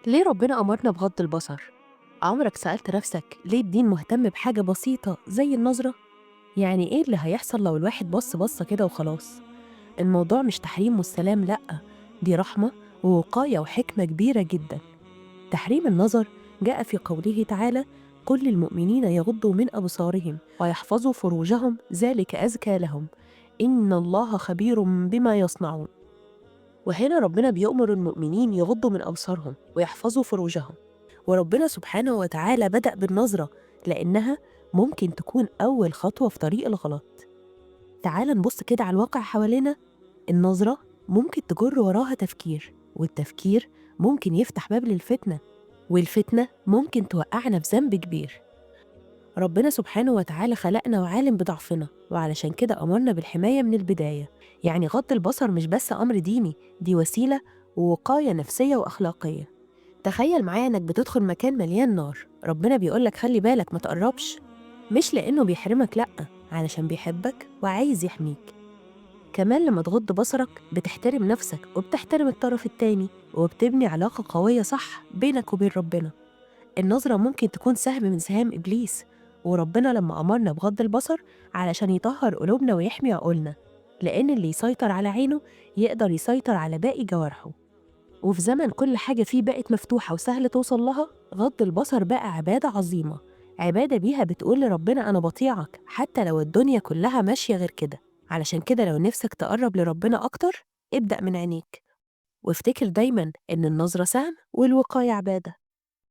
ليه ربنا أمرنا بغض البصر؟ عمرك سألت نفسك ليه الدين مهتم بحاجة بسيطة زي النظرة؟ يعني إيه اللي هيحصل لو الواحد بص بصة كده وخلاص؟ الموضوع مش تحريم والسلام لأ، دي رحمة ووقاية وحكمة كبيرة جدا. تحريم النظر جاء في قوله تعالى: كل المؤمنين يغضوا من أبصارهم ويحفظوا فروجهم ذلك أزكى لهم إن الله خبير بما يصنعون. وهنا ربنا بيؤمر المؤمنين يغضوا من أبصارهم ويحفظوا فروجهم، وربنا سبحانه وتعالى بدأ بالنظرة لأنها ممكن تكون أول خطوة في طريق الغلط. تعال نبص كده على الواقع حوالينا. النظرة ممكن تجر وراها تفكير، والتفكير ممكن يفتح باب للفتنة، والفتنة ممكن توقعنا في ذنب كبير. ربنا سبحانه وتعالى خلقنا وعالم بضعفنا، وعلشان كده أمرنا بالحماية من البداية. يعني غض البصر مش بس أمر ديني، دي وسيلة ووقاية نفسية وأخلاقية. تخيل معايا إنك بتدخل مكان مليان نار، ربنا بيقولك خلي بالك ما تقربش، مش لأنه بيحرمك لأ، علشان بيحبك وعايز يحميك. كمان لما تغض بصرك بتحترم نفسك وبتحترم الطرف التاني، وبتبني علاقة قوية صح بينك وبين ربنا. النظرة ممكن تكون سهم من سهام إبليس، وربنا لما أمرنا بغض البصر علشان يطهر قلوبنا ويحمي عقولنا، لأن اللي يسيطر على عينه يقدر يسيطر على باقي جوارحه. وفي زمن كل حاجة فيه بقت مفتوحة وسهل توصل لها، غض البصر بقى عبادة عظيمة، عبادة بيها بتقول لربنا أنا بطيعك حتى لو الدنيا كلها ماشية غير كده. علشان كده لو نفسك تقرب لربنا أكتر، ابدأ من عينيك، وافتكر دايما إن النظرة سهم والوقاية عبادة.